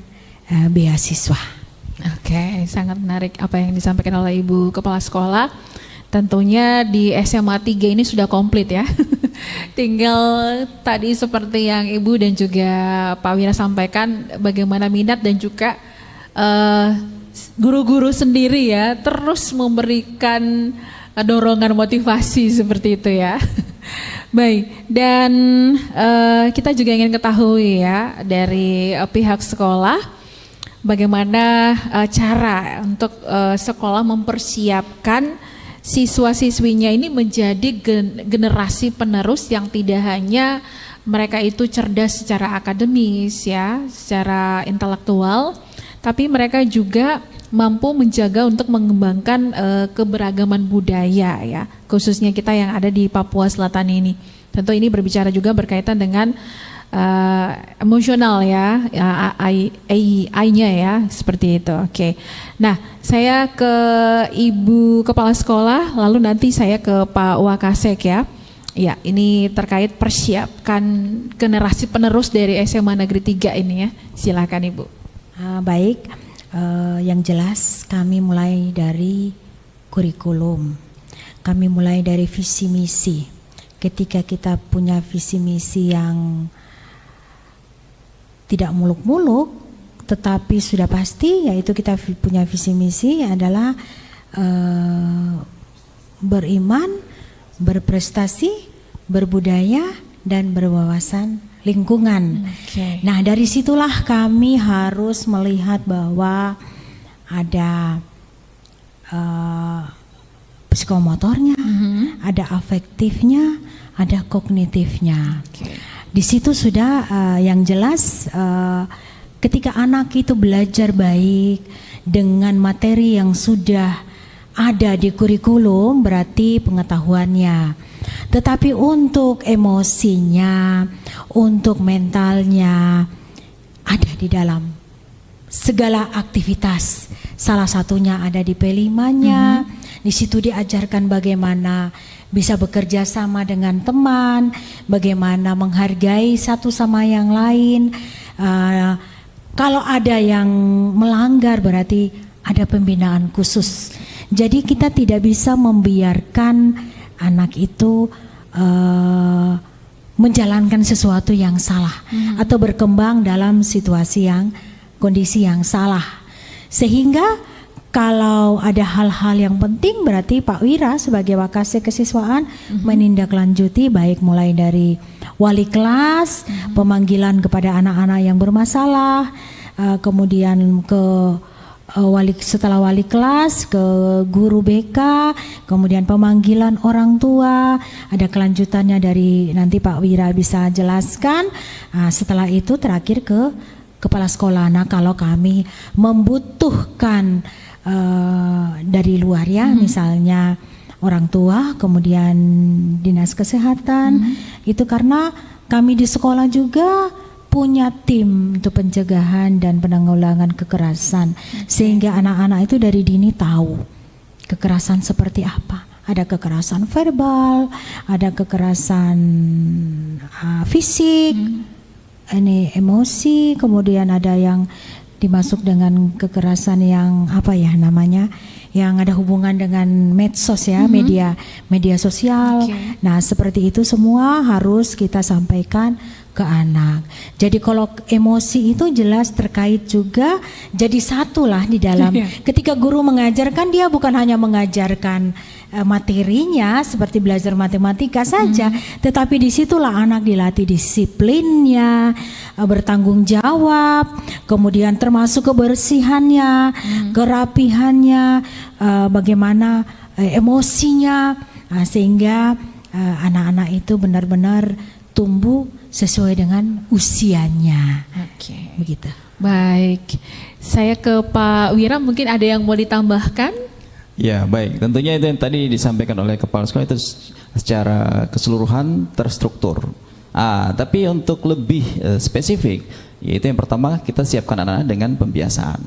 beasiswa. Oke, sangat menarik apa yang disampaikan oleh Ibu Kepala Sekolah. Tentunya di SMA 3 ini sudah komplit ya. Tinggal tadi seperti yang Ibu dan juga Pak Wira sampaikan, bagaimana minat dan juga guru-guru sendiri ya terus memberikan dorongan motivasi seperti itu ya. Baik, dan kita juga ingin ketahui ya dari pihak sekolah bagaimana cara untuk sekolah mempersiapkan siswa-siswinya ini menjadi generasi penerus yang tidak hanya mereka itu cerdas secara akademis ya, secara intelektual, tapi mereka juga mampu menjaga untuk mengembangkan keberagaman budaya ya, khususnya kita yang ada di Papua Selatan ini. Tentu ini berbicara juga berkaitan dengan emosional ya, I-nya ya, seperti itu. Oke. Nah, saya ke Ibu Kepala Sekolah, lalu nanti saya ke Pak Wakasek ya. Ya, ini terkait persiapkan generasi penerus dari SMA Negeri 3 ini ya. Silakan Ibu. Baik, yang jelas kami mulai dari kurikulum, kami mulai dari visi misi. Ketika kita punya visi misi yang tidak muluk-muluk, tetapi sudah pasti, yaitu kita punya visi misi adalah beriman, berprestasi, berbudaya, dan berwawasan lingkungan. Okay. Nah, dari situlah kami harus melihat bahwa ada psikomotornya, ada afektifnya, ada kognitifnya. Okay. Di situ sudah yang jelas ketika anak itu belajar baik dengan materi yang sudah ada di kurikulum, berarti pengetahuannya. Tetapi untuk emosinya, untuk mentalnya ada di dalam segala aktivitas. Salah satunya ada di P5-nya. Di situ diajarkan bagaimana bisa bekerja sama dengan teman, bagaimana menghargai satu sama yang lain. Kalau ada yang melanggar berarti ada pembinaan khusus. Jadi kita tidak bisa membiarkan anak itu menjalankan sesuatu yang salah atau berkembang dalam situasi yang kondisi yang salah. Sehingga kalau ada hal-hal yang penting berarti Pak Wira sebagai Wakasek Kesiswaan menindaklanjuti, baik mulai dari wali kelas, pemanggilan kepada anak-anak yang bermasalah, kemudian ke setelah wali kelas ke guru BK, kemudian pemanggilan orang tua, ada kelanjutannya dari nanti Pak Wira bisa jelaskan. Setelah itu terakhir ke kepala sekolah. Nah, kalau kami membutuhkan dari luar ya, misalnya orang tua, kemudian dinas kesehatan, itu karena kami di sekolah juga punya tim untuk pencegahan dan penanggulangan kekerasan, sehingga anak-anak itu dari dini tahu kekerasan seperti apa. Ada kekerasan verbal, ada kekerasan fisik, ini emosi, kemudian ada yang dimasuk dengan kekerasan yang apa ya namanya, yang ada hubungan dengan medsos ya, media sosial. Nah, seperti itu semua harus kita sampaikan ke anak. Jadi kalau emosi itu jelas terkait juga, jadi satulah di dalam. Ketika guru mengajarkan, dia bukan hanya mengajarkan materinya seperti belajar matematika saja, tetapi disitulah anak dilatih disiplinnya, bertanggung jawab, kemudian termasuk kebersihannya, kerapihannya, bagaimana emosinya, sehingga anak-anak itu benar-benar tumbuh sesuai dengan usianya. Oke. Begitu. Baik, saya ke Pak Wira, mungkin ada yang mau ditambahkan? Ya, baik. Tentunya itu yang tadi disampaikan oleh kepala sekolah itu secara keseluruhan terstruktur. Tapi untuk lebih spesifik, yaitu yang pertama kita siapkan anak-anak dengan pembiasaan.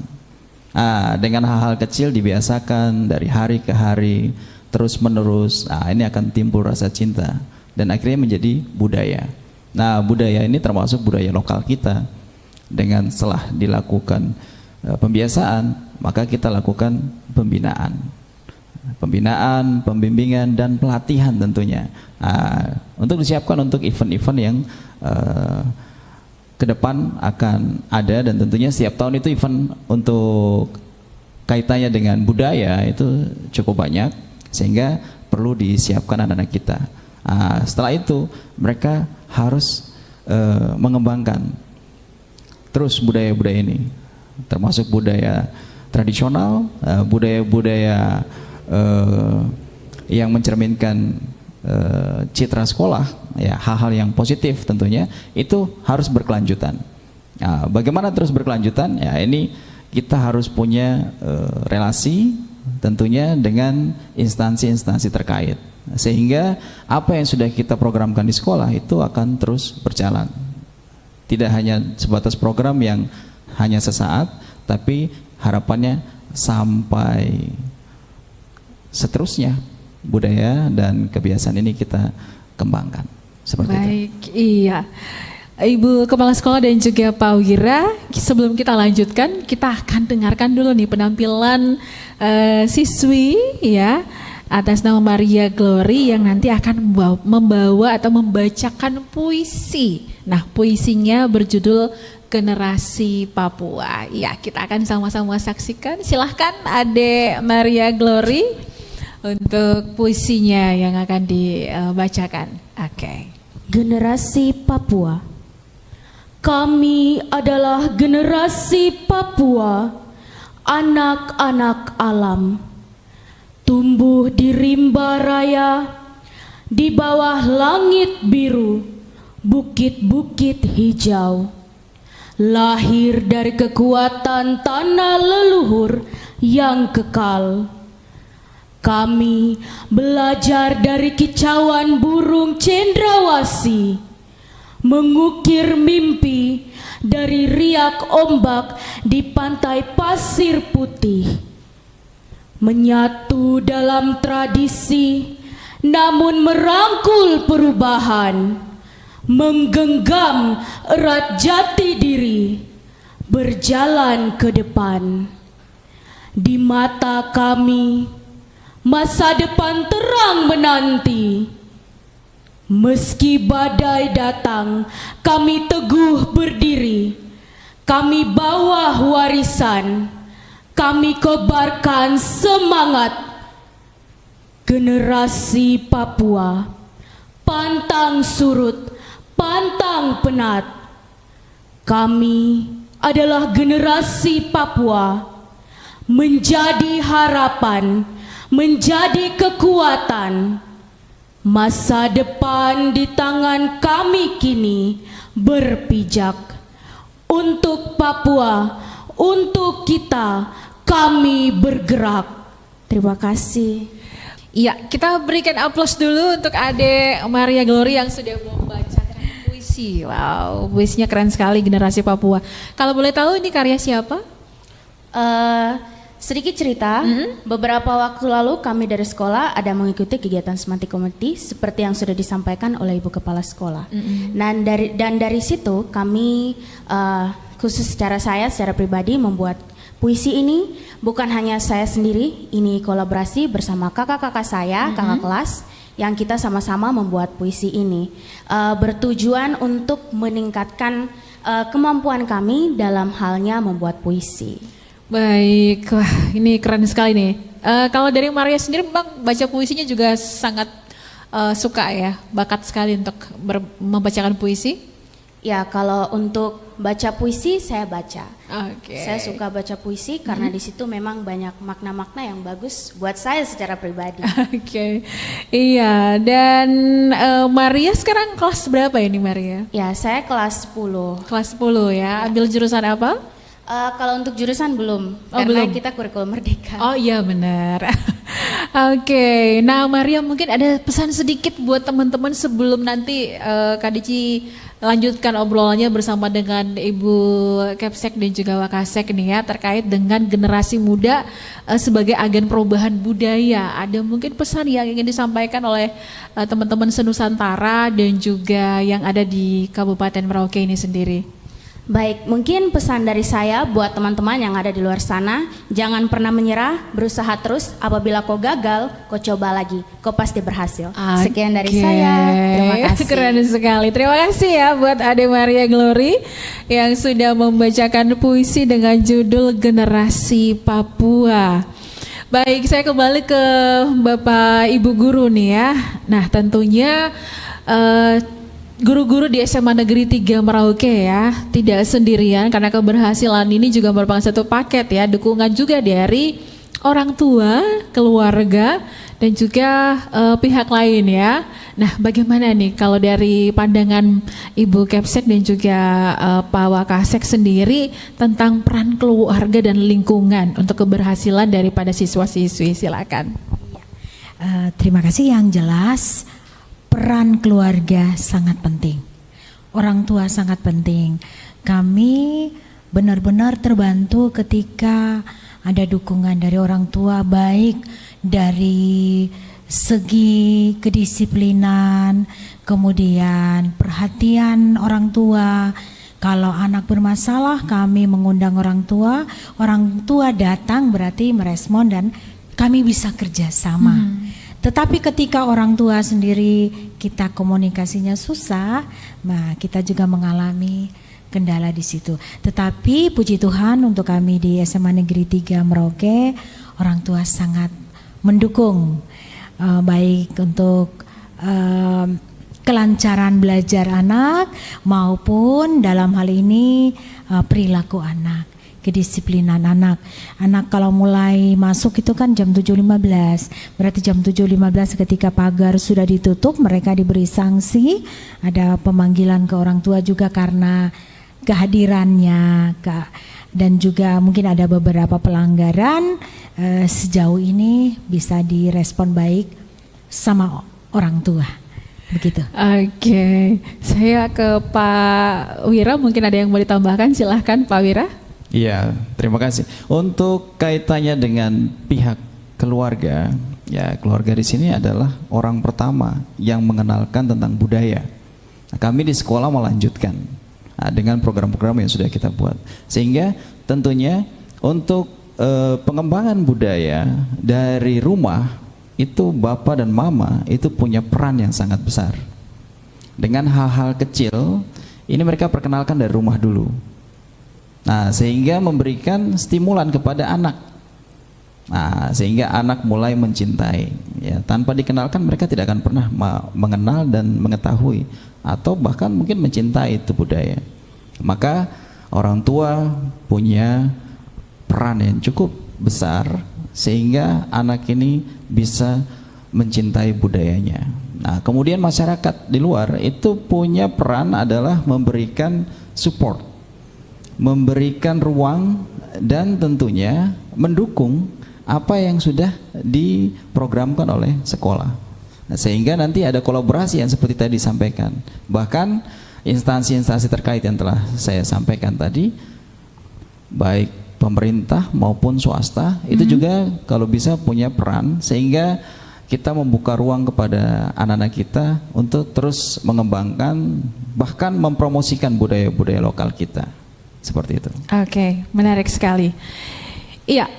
Dengan hal-hal kecil dibiasakan dari hari ke hari, terus menerus. Ini akan timbul rasa cinta dan akhirnya menjadi budaya. Nah, budaya ini termasuk budaya lokal kita. Dengan setelah dilakukan pembiasaan, maka kita lakukan pembinaan, pembimbingan dan pelatihan tentunya. Untuk disiapkan untuk event-event yang ke depan akan ada, dan tentunya setiap tahun itu event untuk kaitannya dengan budaya itu cukup banyak, sehingga perlu disiapkan anak-anak kita. Setelah itu mereka harus mengembangkan terus budaya-budaya ini, termasuk budaya tradisional, budaya-budaya yang mencerminkan citra sekolah, ya hal-hal yang positif tentunya itu harus berkelanjutan. Nah, bagaimana terus berkelanjutan? Ya ini kita harus punya relasi tentunya dengan instansi-instansi terkait, sehingga apa yang sudah kita programkan di sekolah itu akan terus berjalan. Tidak hanya sebatas program yang hanya sesaat, tapi harapannya sampai seterusnya budaya dan kebiasaan ini kita kembangkan. Seperti Baik, itu. Iya. Ibu Kepala Sekolah dan juga Pak Wira, sebelum kita lanjutkan, kita akan dengarkan dulu nih penampilan siswi ya atas nama Maria Glory yang nanti akan membawa atau membacakan puisi. Nah, puisinya berjudul Generasi Papua. Ya, kita akan sama-sama saksikan. Silahkan Ade Maria Glory untuk puisinya yang akan dibacakan. Oke. Generasi Papua. Kami adalah generasi Papua, anak-anak alam. Tumbuh di rimba raya, di bawah langit biru, bukit-bukit hijau. Lahir dari kekuatan tanah leluhur yang kekal. Kami belajar dari kicauan burung cendrawasih, mengukir mimpi dari riak ombak di pantai pasir putih. Menyatu dalam tradisi, namun merangkul perubahan, menggenggam erat jati diri, berjalan ke depan. Di mata kami, masa depan terang menanti. Meski badai datang, kami teguh berdiri. Kami bawa warisan, kami kobarkan semangat. Generasi Papua, pantang surut, pantang penat. Kami adalah generasi Papua, menjadi harapan, menjadi kekuatan. Masa depan di tangan kami kini berpijak. Untuk Papua, untuk kita, kami bergerak. Terima kasih. Iya, kita berikan aplaus dulu untuk Ade Maria Glory yang sudah membacakan puisi. Wow, puisinya keren sekali, Generasi Papua. Kalau boleh tahu ini karya siapa? Sedikit cerita, beberapa waktu lalu kami dari sekolah ada mengikuti kegiatan Semantic Community seperti yang sudah disampaikan oleh Ibu Kepala Sekolah. Dan dari situ kami khusus secara pribadi membuat puisi ini. Bukan hanya saya sendiri, ini kolaborasi bersama kakak-kakak saya, kakak kelas, yang kita sama-sama membuat puisi ini. Bertujuan untuk meningkatkan kemampuan kami dalam halnya membuat puisi. Baik, wah ini keren sekali nih. Kalau dari Maria sendiri memang baca puisinya juga sangat suka ya, bakat sekali untuk membacakan puisi. Ya, kalau untuk baca puisi saya baca. Okay. Saya suka baca puisi karena di situ memang banyak makna-makna yang bagus buat saya secara pribadi. Oke. Iya, dan Maria sekarang kelas berapa ini Maria? Ya, saya kelas 10. Kelas 10 ya. Ambil jurusan apa? Kalau untuk jurusan belum, karena kita kurikulum merdeka. Oh iya benar. Oke, nah Maria mungkin ada pesan sedikit buat teman-teman sebelum nanti Kak Dici lanjutkan obrolannya bersama dengan Ibu Kepsek dan juga Wakasek nih ya terkait dengan generasi muda sebagai agen perubahan budaya. Ada mungkin pesan yang ingin disampaikan oleh teman-teman senusantara dan juga yang ada di Kabupaten Merauke ini sendiri. Baik, mungkin pesan dari saya buat teman-teman yang ada di luar sana, jangan pernah menyerah, berusaha terus, apabila kau gagal, kau coba lagi, kau pasti berhasil. Sekian dari saya, terima kasih. Keren sekali, terima kasih ya buat Ade Maria Glory yang sudah membacakan puisi dengan judul Generasi Papua. Baik, saya kembali ke Bapak Ibu Guru nih ya. Nah tentunya guru-guru di SMA Negeri 3 Merauke ya, tidak sendirian karena keberhasilan ini juga merupakan satu paket ya, dukungan juga dari orang tua, keluarga, dan juga pihak lain ya. Nah, bagaimana nih kalau dari pandangan Ibu Kepsek dan juga Pak Wakasek sendiri tentang peran keluarga dan lingkungan untuk keberhasilan daripada siswa-siswi? Silakan. Terima kasih. Yang jelas peran keluarga sangat penting. Orang tua sangat penting. Kami benar-benar terbantu ketika ada dukungan dari orang tua, baik dari segi kedisiplinan, kemudian perhatian orang tua. Kalau anak bermasalah, kami mengundang orang tua datang berarti merespon dan kami bisa kerjasama. Tetapi ketika orang tua sendiri kita komunikasinya susah, nah kita juga mengalami kendala di situ. Tetapi puji Tuhan untuk kami di SMA Negeri 3 Merauke, orang tua sangat mendukung, baik untuk kelancaran belajar anak maupun dalam hal ini perilaku anak, kedisiplinan anak. Anak kalau mulai masuk itu kan jam 7.15, berarti jam 7.15 ketika pagar sudah ditutup mereka diberi sanksi, ada pemanggilan ke orang tua juga karena kehadirannya, dan juga mungkin ada beberapa pelanggaran. Sejauh ini bisa direspon baik sama orang tua, begitu. Oke, saya ke Pak Wira, mungkin ada yang mau ditambahkan, silahkan Pak Wira. Iya, terima kasih. Untuk kaitannya dengan pihak keluarga, ya keluarga di sini adalah orang pertama yang mengenalkan tentang budaya. Nah, kami di sekolah melanjutkan dengan program-program yang sudah kita buat, sehingga tentunya untuk pengembangan budaya dari rumah itu bapak dan mama itu punya peran yang sangat besar. Dengan hal-hal kecil ini mereka perkenalkan dari rumah dulu. Nah, sehingga memberikan stimulan kepada anak. Nah, sehingga anak mulai mencintai. Ya, tanpa dikenalkan mereka tidak akan pernah mengenal dan mengetahui atau bahkan mungkin mencintai itu budaya. Maka orang tua punya peran yang cukup besar sehingga anak ini bisa mencintai budayanya. Nah, kemudian masyarakat di luar itu punya peran adalah memberikan support, memberikan ruang dan tentunya mendukung apa yang sudah diprogramkan oleh sekolah. Nah, sehingga nanti ada kolaborasi yang seperti tadi disampaikan. Bahkan instansi-instansi terkait yang telah saya sampaikan tadi, baik pemerintah maupun swasta, itu juga kalau bisa punya peran sehingga kita membuka ruang kepada anak-anak kita untuk terus mengembangkan bahkan mempromosikan budaya-budaya lokal kita. Seperti itu. Oke, menarik sekali. Iya,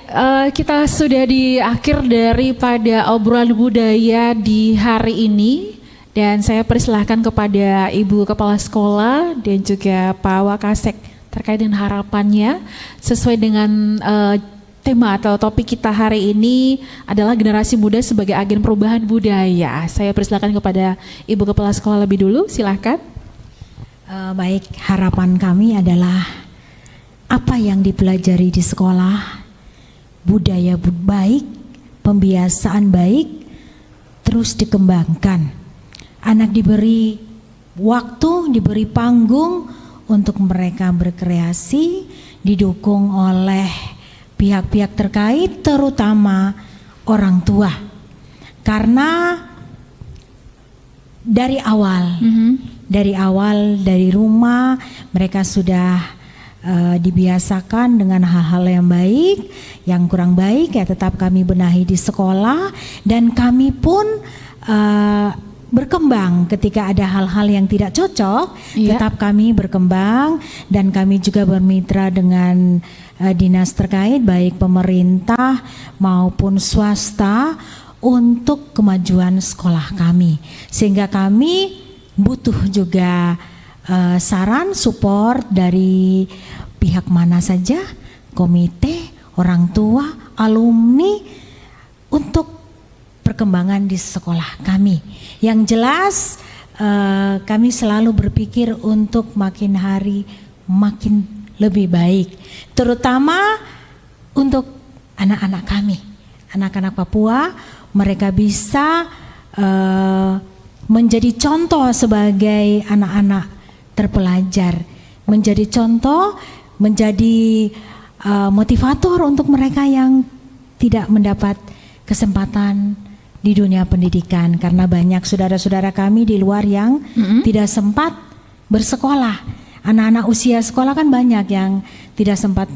kita sudah di akhir daripada obrolan budaya di hari ini, dan saya persilahkan kepada Ibu Kepala Sekolah dan juga Pak Wakasek terkait dengan harapannya sesuai dengan tema atau topik kita hari ini adalah generasi muda sebagai agen perubahan budaya. Saya persilahkan kepada Ibu Kepala Sekolah lebih dulu, silahkan. Baik, harapan kami adalah apa yang dipelajari di sekolah, budaya baik, pembiasaan baik, terus dikembangkan. Anak diberi waktu, diberi panggung untuk mereka berkreasi, didukung oleh pihak-pihak terkait, terutama orang tua. Karena dari awal, dari rumah mereka sudah dibiasakan dengan hal-hal yang baik, yang kurang baik ya tetap kami benahi di sekolah, dan kami pun berkembang ketika ada hal-hal yang tidak cocok, tetap kami berkembang, dan kami juga bermitra dengan dinas terkait baik pemerintah maupun swasta untuk kemajuan sekolah kami, sehingga kami butuh juga saran support dari pihak mana saja, komite, orang tua, alumni untuk perkembangan di sekolah kami. Yang jelas kami selalu berpikir untuk makin hari makin lebih baik, terutama untuk anak-anak kami, anak-anak Papua, mereka bisa menjadi contoh sebagai anak-anak terpelajar, menjadi contoh, menjadi motivator untuk mereka yang tidak mendapat kesempatan di dunia pendidikan, karena banyak saudara-saudara kami di luar yang tidak sempat bersekolah. Anak-anak usia sekolah kan banyak yang tidak sempat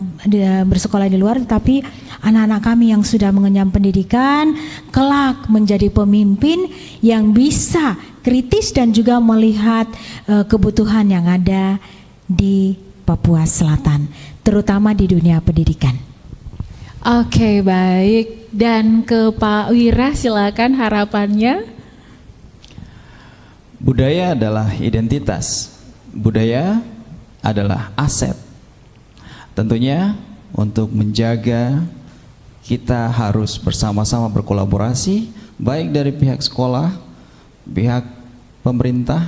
bersekolah di luar, tapi anak-anak kami yang sudah mengenyam pendidikan kelak menjadi pemimpin yang bisa kritis dan juga melihat kebutuhan yang ada di Papua Selatan, terutama di dunia pendidikan. Oke, baik. Dan ke Pak Wira, silakan harapannya. Budaya adalah identitas. Budaya adalah aset. Tentunya untuk menjaga, kita harus bersama-sama berkolaborasi, baik dari pihak sekolah, pihak pemerintah,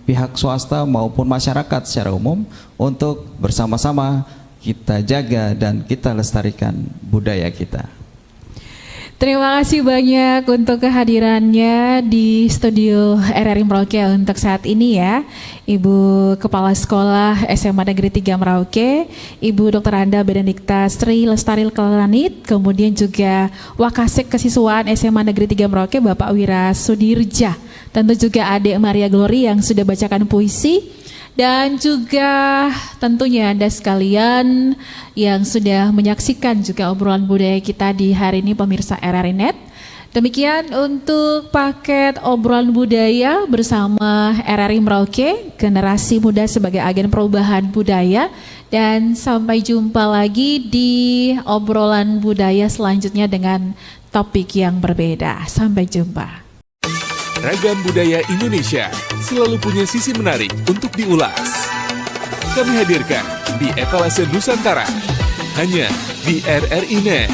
pihak swasta maupun masyarakat secara umum, untuk bersama-sama kita jaga dan kita lestarikan budaya kita. Terima kasih banyak untuk kehadirannya di studio RRI Merauke untuk saat ini ya, Ibu Kepala Sekolah SMA Negeri 3 Merauke, Ibu Dr. Anda Benedikta Sri Lestaril Kelanit, kemudian juga Wakasek Kesiswaan SMA Negeri 3 Merauke Bapak Wira Sudirja, tentu juga Adik Maria Glory yang sudah bacakan puisi, dan juga tentunya Anda sekalian yang sudah menyaksikan juga obrolan budaya kita di hari ini pemirsa RRI Net. Demikian untuk paket obrolan budaya bersama RRI Merauke, generasi muda sebagai agen perubahan budaya, dan sampai jumpa lagi di obrolan budaya selanjutnya dengan topik yang berbeda. Sampai jumpa. Ragam budaya Indonesia selalu punya sisi menarik untuk diulas. Kami hadirkan di Etalase Nusantara, hanya di RRI Net.